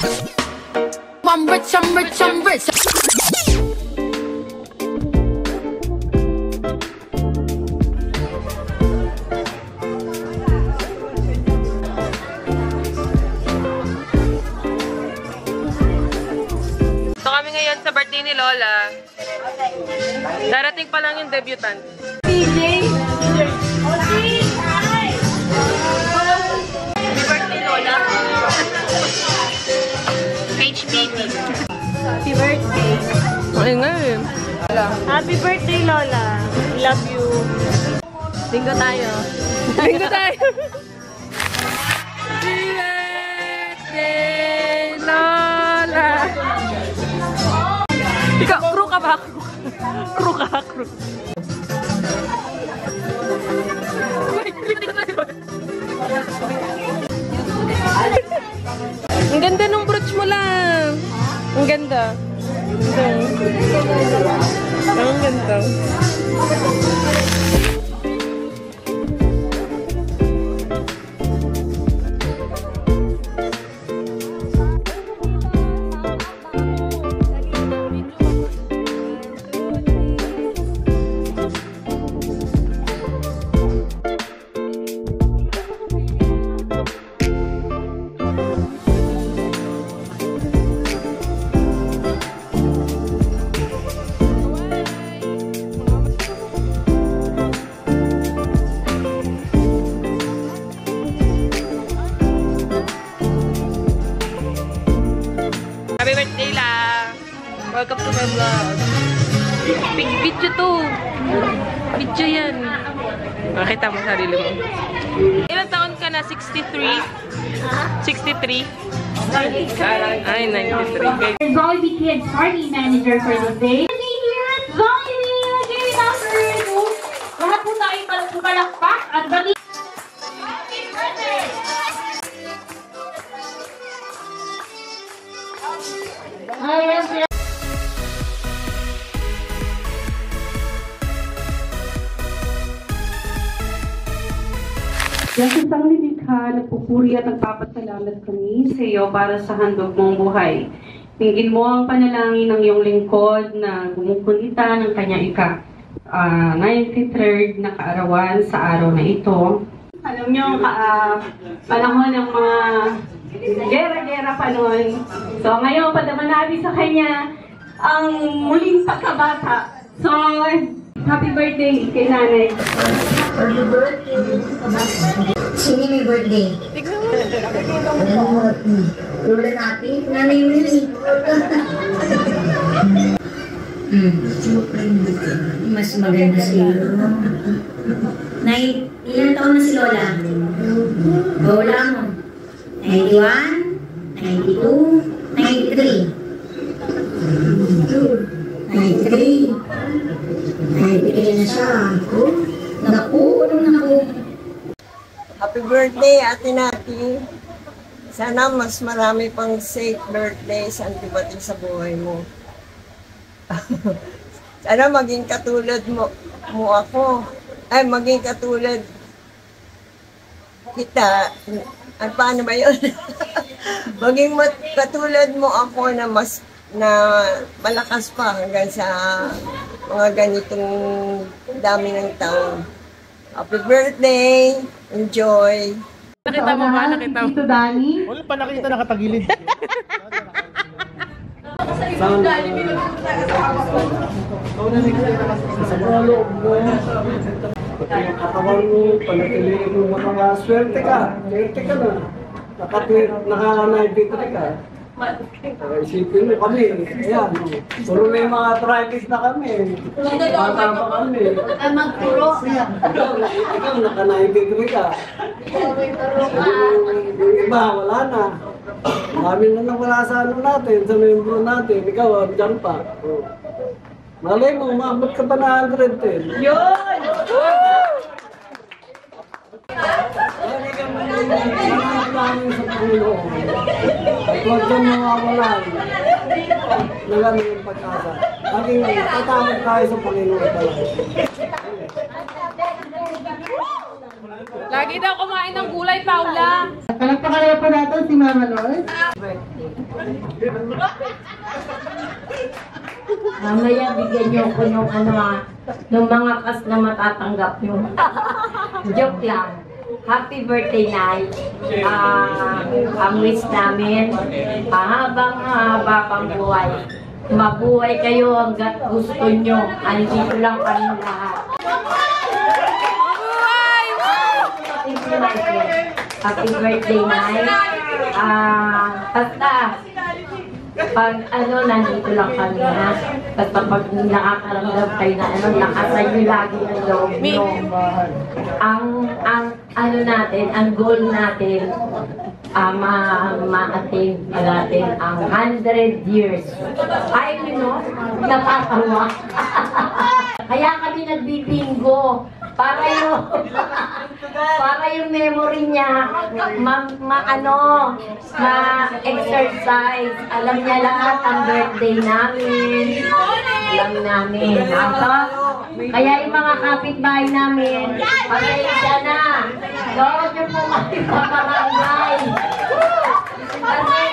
I'm rich, I'm rich, I'm rich. So kami ngayon sa birthday ni Lola. Darating pa lang yung debutant. DJ! Happy birthday, Lola! HBD. Happy birthday. Ay nga eh. Happy birthday, Lola. Love you. Bingo tayo. Bingo tayo. Happy birthday, Lola! Ikaw, crew ka ba? Crew ka, crew. Ang ganda ng brooch mo lang. Ang ganda. Ang ganda. Happy birthday lang! Welcome to my vlog. Big video to! Video yan! Makita mo sarili mo. Ilang taon ka na? 63? 63? Ay, 93. Zoe Kids Party Manager for the day. Zoe! Lahat po tayo palakpak at bali. Happy birthday! Sa isang lilikha, nagpupuri at nagpapasalamat kami sa iyo para sa handog mong buhay. Tingin mo ang panalangin ng iyong lingkod na gumukunita ng kanyang 93rd na kaarawan sa araw na ito. Alam niyo, panahon ng mga gera-gera pa noon. So ngayon, padaman natin sa kanya ang muling pagkabata. So, happy birthday kay nanay. Happy birthday. Sino may birthday? Lola natin. Nanay mo yun Mas maganda si Lola. Ilan taon na si Lola? Lola mo? 91? 92? 93? 93? 93 na siya. Naku. Happy birthday, Ate Nati. Sana mas marami pang safe birthdays ang dumating sa buhay mo. Sana maging katulad mo ako. Ay, maging katulad kita. At paano ba yun? Maging katulad mo ako na malakas pa hanggang sa mga ganitong dami ng taon. Happy birthday! Enjoy! Nakita mo ba? Nakita mo? Tito Danny? Wala pa nakita nakatagilid. Sa mga loob mo, pati yung katawan mo, panatiliin mo, swerte ka na. Naka-93 ka. Isipin mo kami, ayan, puro may mga arthritis na kami. Bata pa kami. Magpuro. Ikaw, naka-93 ka. Yung iba, wala na. Marami na nawala sa ano natin, sa membro natin. Ikaw, dyan pa. Malay mo, umabot ka pa na 110. Yun! Maraming sa Panginoon. At huwag kang mawawalan ng aming pag-asa. Laging tatawag tayo sa Panginoon talaga. Lagi daw kumain ng gulay, Paula. Palagpakalaya pa natin si Mama Lord. Mamaya bigyan niyo ko nung nung mga kas na matatanggap niyo. Joke lang. Happy birthday, Nay. Ang wish namin, mahabang-haba pang buhay. Mabuhay kayo hanggat gusto nyo. Andito lang kami lahat. Thank you, Michael. Happy birthday, Nay. Basta, pag nandito lang kami, ha? Basta pag nakakaramdam kayo na nakasay nyo lagi ang loob nyo. Ang goal natin, ma-attain natin ang 100 years. Ay, nakakawa. Kaya kami nagbibingo. Para yung memory niya, ma-exercise. Alam niya lahat ang birthday namin. Alam namin. Kaya yung mga kapitbahay namin, pasensya na. Gawin niyo po kami paparangay. Kasi,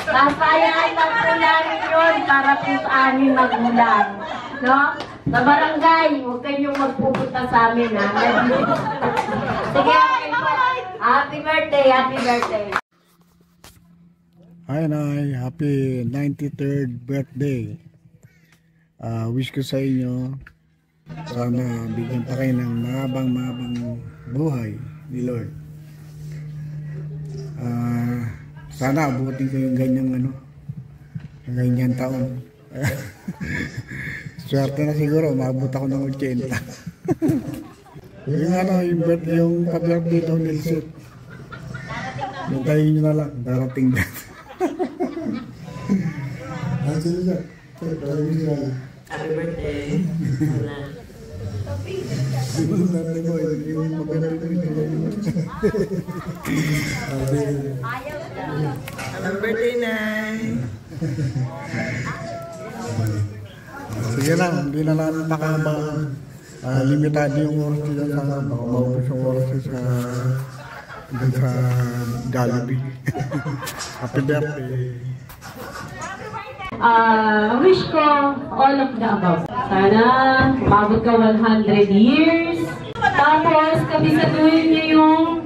nasayaan lang po namin yun para po sa aming magulang. No? Sa barangay, huwag kayong magpupunta sa amin, ha? Sige, happy birthday, happy birthday. Hi, Nay. Happy 93rd birthday. Wish ko sa inyo, sana bigyan pa kayo ng mahabang buhay ni Lord. Sana abutin ko yung ganyan taon. Swerte na siguro, maabot ako ng 80. yung pa-birthday daw ni Lizette. Hintayin nyo na lang, darating na. Happy birthday. Happy birthday, Nay. Sige lang, hindi na namin makabang. Limitado yung oras dito sa baka maubos yung oras sa Jollibee. Happy birthday. Wish ko all of the above. Sana umabot ka 100 years. Tapos kabisaduhin niyo yung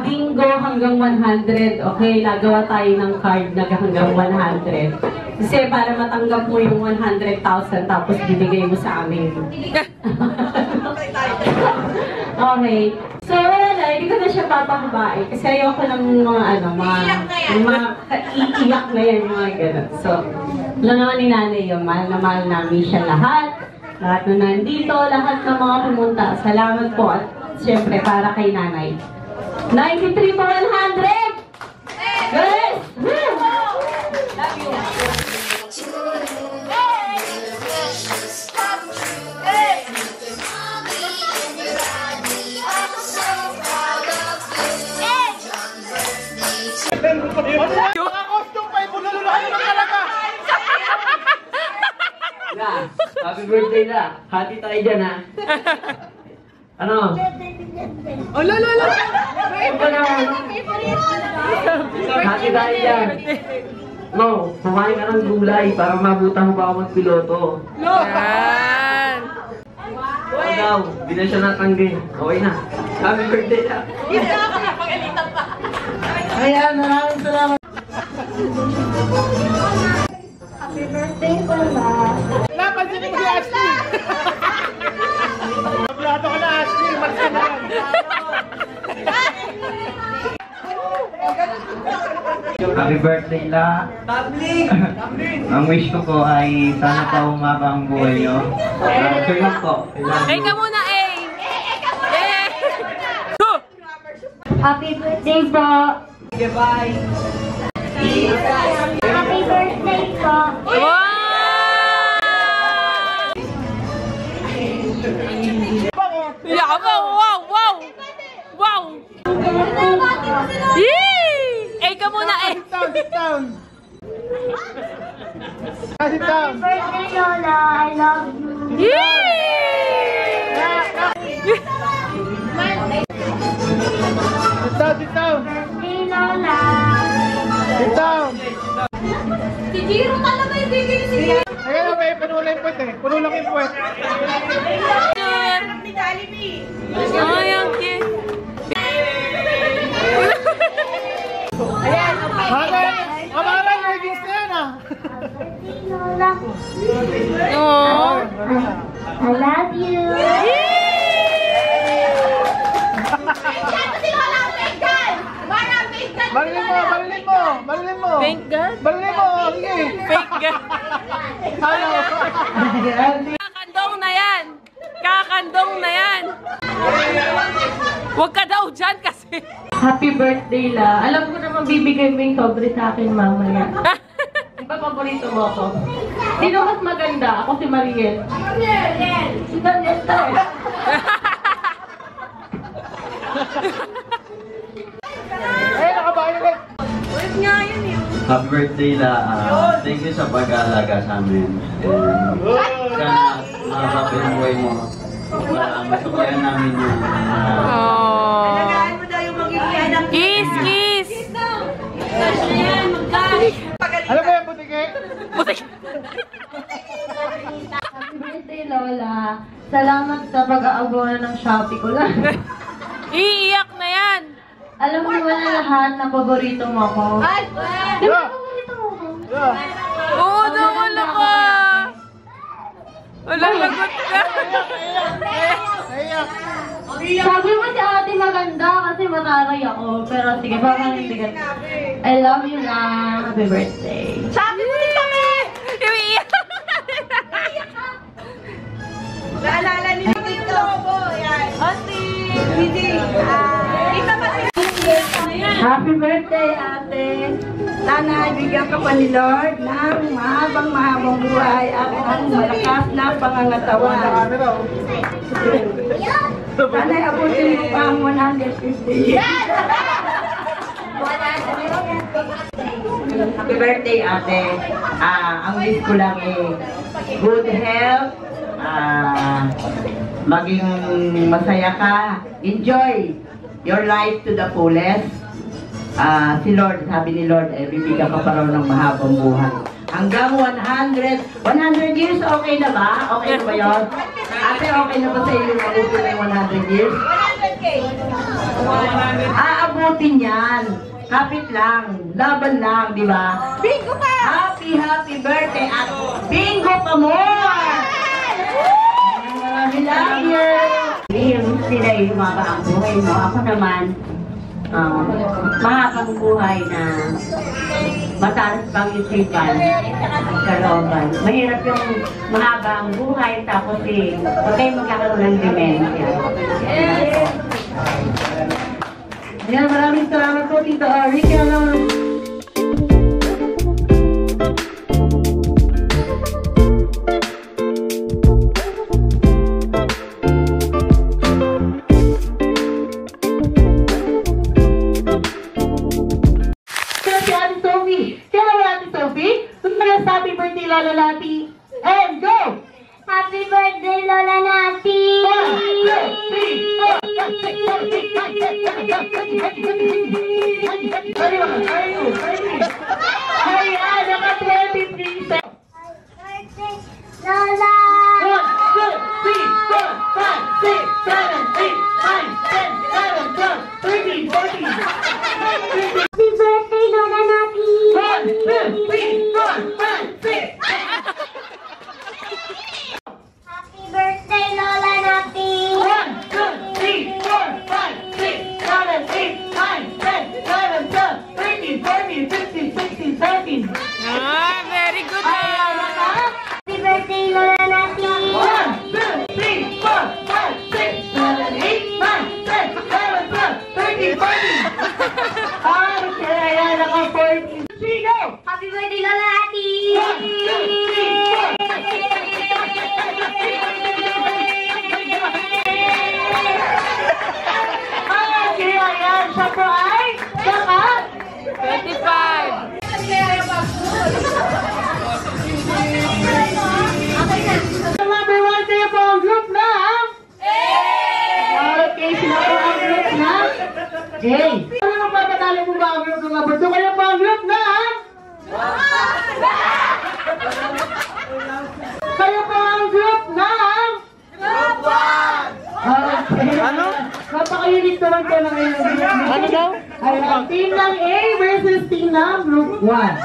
bingo hanggang 100. Okay, nagawa tayo ng card na hanggang 100. Kasi para matanggap mo yung 100,000 tapos bibigay mo sa amin. Okay. So, hindi ko na siya papahabain. Kasi ayoko ng mga iiyak na yan, mga ganun. So, alam naman ni Nanay yung mahal na mahal namin siya lahat. Lahat na nandito, lahat ng mga pumunta. Salamat po. At syempre, para kay Nanay. 93 to 100! Guys! Love you! Yung costume pa, ibunuluhan mo talaga! Happy birthday na! Hati tayo dyan, ha? Ano? Oh, lolo! Hati tayo dyan! No, kumain ka ng gulay para mabutan mo pa ako magpiloto. Yan! Oo daw, di na siya natanggi. Okay na. Happy birthday na! Ayan, maraming salamat. Happy birthday pala. Napansin mo si Ashley! Mablado ka na, Ashley! Magsa na yan! Happy birthday la! Ang wish ko po ay sana pa umaba ang buhay nyo. Sure lang po. Ay ka muna, eh! Happy birthday po. Okay, bye! Happy birthday po. Wow! Yeah, wow! Wow! Wow! Yee! Eh ka muna, eh! Sit down! Sit down! Happy birthday, Lola. I love you. Yee! down, sit down. Birthday, Lola. Sit down. Si Jiro talaga yung bibili si Jiro. Ayun, may puno lang yung puwet eh. Puno lang yung puwet. Ay, ang cute. Amaran, may gifts na yan ah. Lola. Oh. I love you. Balilin mo. Thank God. Balilin mo, sige. Thank God. Ano? Kakandong na yan. Kakandong na yan. Huwag ka daw dyan kasi. Happy birthday, La. Alam ko naman bibigay mo yung sobre sa akin mamaya. Di ba paborito mo ako? Sino mas maganda? Ako si Mariel. Si Daniel. Nakabayan ulit. Happy birthday la. Thank you sa pag-aalaga sa amin. And sana makakapin ang buhay mo. Para masukayan namin yung Kiss, kiss. Ano ba yan, butike? Happy birthday, Lola. Salamat sa pag-aabona ng Shopee ko lang. Iiyak na yan. Alam mo naman na lahat na paborito mo ako. Ay! Di ba Yeah. paborito mo ako? Oo, nawala ka. Wala, lagot ka. Naiyak. Sabi mo si ate maganda kasi mataray ako. Pero sige, baka hindi ka. I love you lang. Happy birthday. Sabi mo din kami. Iiyak. Naalala niyo dito. Ate, hindi. Happy birthday, ate. Sana ibigyan ka pa ni Lord ng mahabang buhay at ang malakas na pangangatawan. Sana abutin mo pa ang 150 years. Happy birthday, ate. Ang wish ko lang good health, maging masaya ka, enjoy your life to the fullest. Si Lord, sabi ni Lord, bibigyan ka pa raw ng mahabang buhay. Hanggang 100 years, okay na ba? Okay na ba yun? Ate, okay na ba sa iyo yung abutin na yung 100 years? 100K. Aabutin yan. Kapit lang. Laban lang, di ba? Bingo pa! Happy birthday at bingo pa more! We love you! Sila yung mga ang buhay mo. Ako naman, mahabang buhay na mataas pang isipan at kalooban. Mahirap yung mahabang buhay tapos huwag kayo magkakaroon ng dementia. Ayan, maraming salamat po, Tito Rick. Happy birthday, Lola Nati! And go! Happy birthday, Lola Nati! Hey, Ana ka 20, please! Lola! 1, 2, 3, 4, 5, 6, 7, 8, 9, 10, 11, 12, 13, 14. Happy birthday, Lola Nati! 1, 2, 3, 4, 5, 6. Happy birthday, Lola Nati! 1, 2, 3, 4, 5, 6, 7, 8, 9, 10, 11, 12, 13, 14, 15, 16, Kayo po ang group ng? Group 1! Okay. Ano? Napaka-unique naman po ng ngayon. Ano daw? Team ng A versus team ng group 1.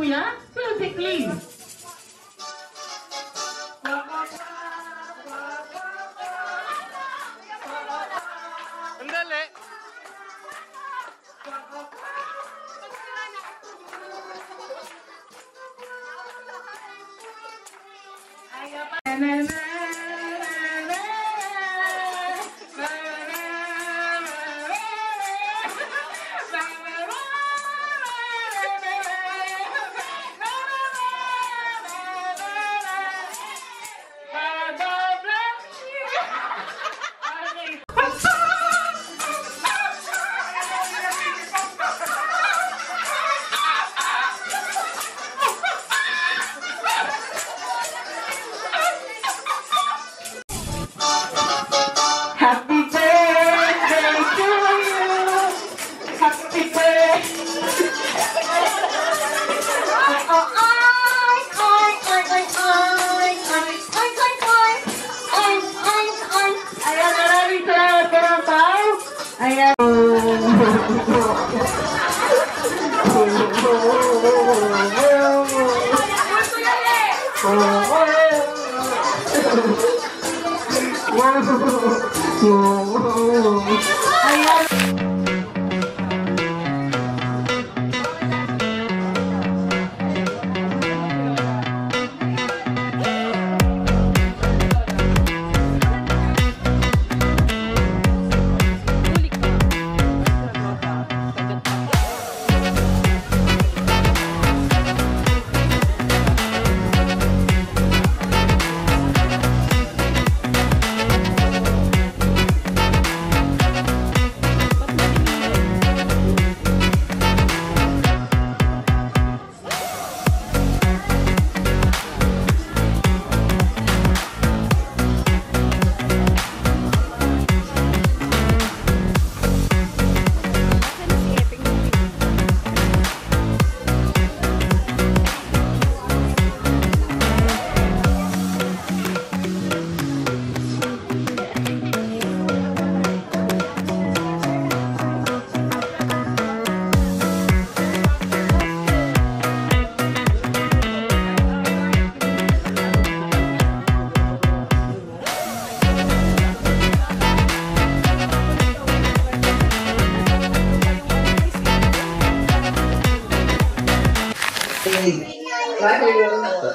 Kuya, physically. Andali.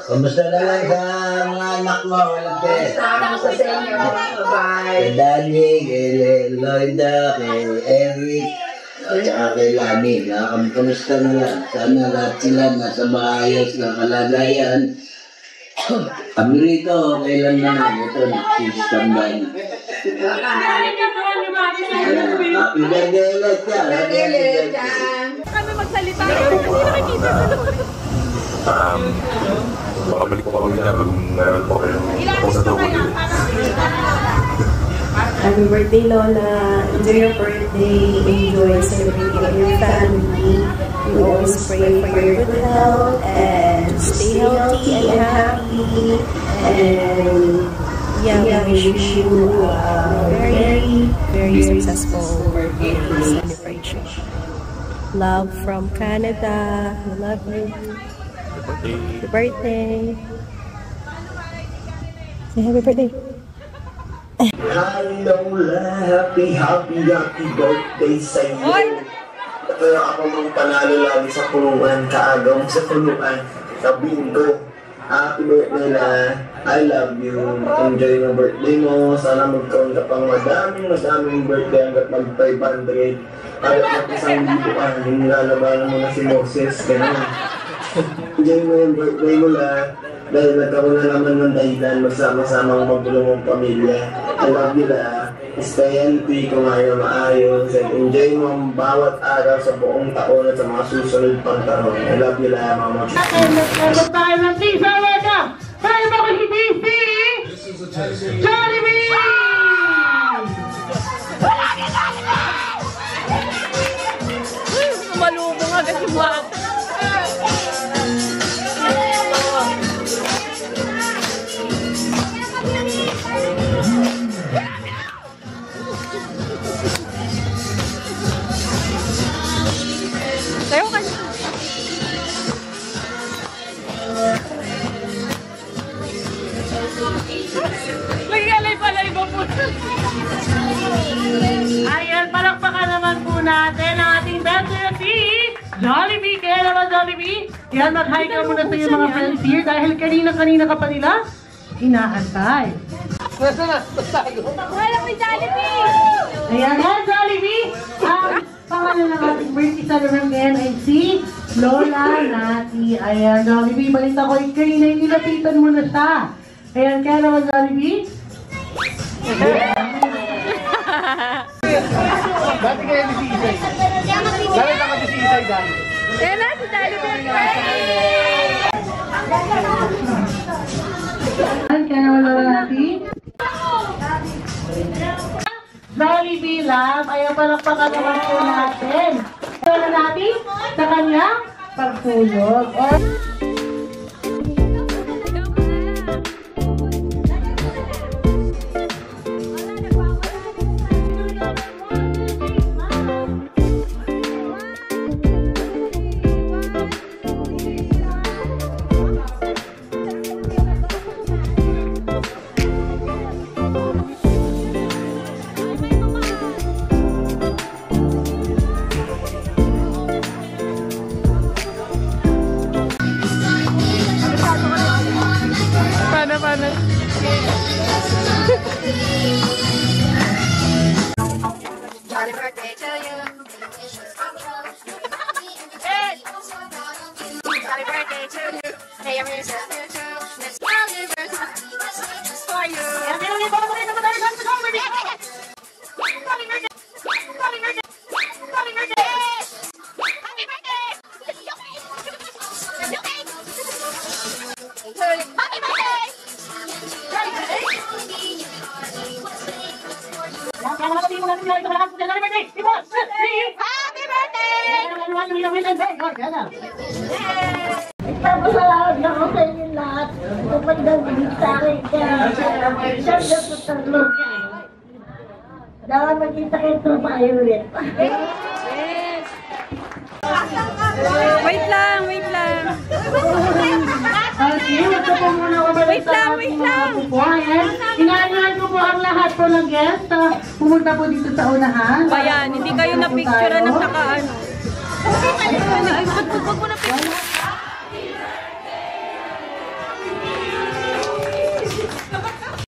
Kamusta na lang sa mga anak mo? Kamusta sa inyo? Bye. Kay Danny, kay Lloyda, kay Eric, at kay Lani. Kamusta na lang? Sana lahat sila nasa maayos na kalagayan. Kami rito, kailan naman ito, nagsistambay na. Happy birthday ulit yan. Happy birthday. Kami magsalita. Hindi nakikita sa loob. Makabalik ko pa kami na kung meron po kayo. Ako sa tawag yun. Happy birthday, Lola. Enjoy your birthday. Enjoy celebrating with your family. We always pray for your good health and stay healthy and happy. And yeah, we wish you a very, very successful birthday celebration. Love from Canada. We love you. Happy birthday. Say happy birthday. Hello, happy birthday sa iyo. Kaya ako mong panalo lagi sa puluan, kaagaw sa puluan, sa bingo. Happy birthday na, I love you. Enjoy yung birthday mo. Sana magkaroon ka pang madaming birthday hanggat mag-500. Hanggat mag-1,000 yung nilalabanan mo na si Moses. Ganun. Enjoy mo yung birthday mo lang. Dahil nagkaroon na naman ng dahilan magsama-sama ang magulong mong pamilya. I love you la. Stay healthy kung ayaw maayos. And enjoy mo ang bawat araw sa buong taon at sa mga susunod pang taon. I love you la, mama. Nagkaroon tayo ng tisa, Weka! Tayo ba ko si DC? Jollibee! Malubong agad yung bata. Tayo ka. Nag-alay pala iba po. Ayan, palakpakan naman po natin ang ating best si Jollibee. Kaya naman Jollibee, yan, mag-hi ka muna sa iyong mga friends here dahil kanina ka pa nila inaantay. Wala may Jollibee! Ayan, Jollibee! Ang pangalan ng ating birthday celebrant ngayon ay si Lola Nati. Ayan, Jollibee, balita ko, kanina yung nilapitan mo na siya. Ayan, kaya naman Jollibee. Dati kayo ni si Isay. Dati ka kasi si Isay dati. Ayan na, si Jollibee! Kaya naman Lola Nati. Jollibee Love, ayaw palakpakan naman po natin. Lola Nati, sa kanyang pagtulog. Paano? Happy birthday to you. Happy birthday to you. Hey, I'm here to you. Happy birthday for you. Happy Nagpapasalamat na ako sa inyo lahat. Kapag nagigit sa akin kaya siyang nagpapasalamat ka. Dapat magkita kayo tropa kayo ulit. Wait lang. Okay, wag ka po muna kumalik sa ating mga pupuayan. Inaanyahan ko po ang lahat po ng guest. Pumunta po dito sa unahan. Bayan, hindi kayo na-picture ng nakaano. Ay, wag mo na picture.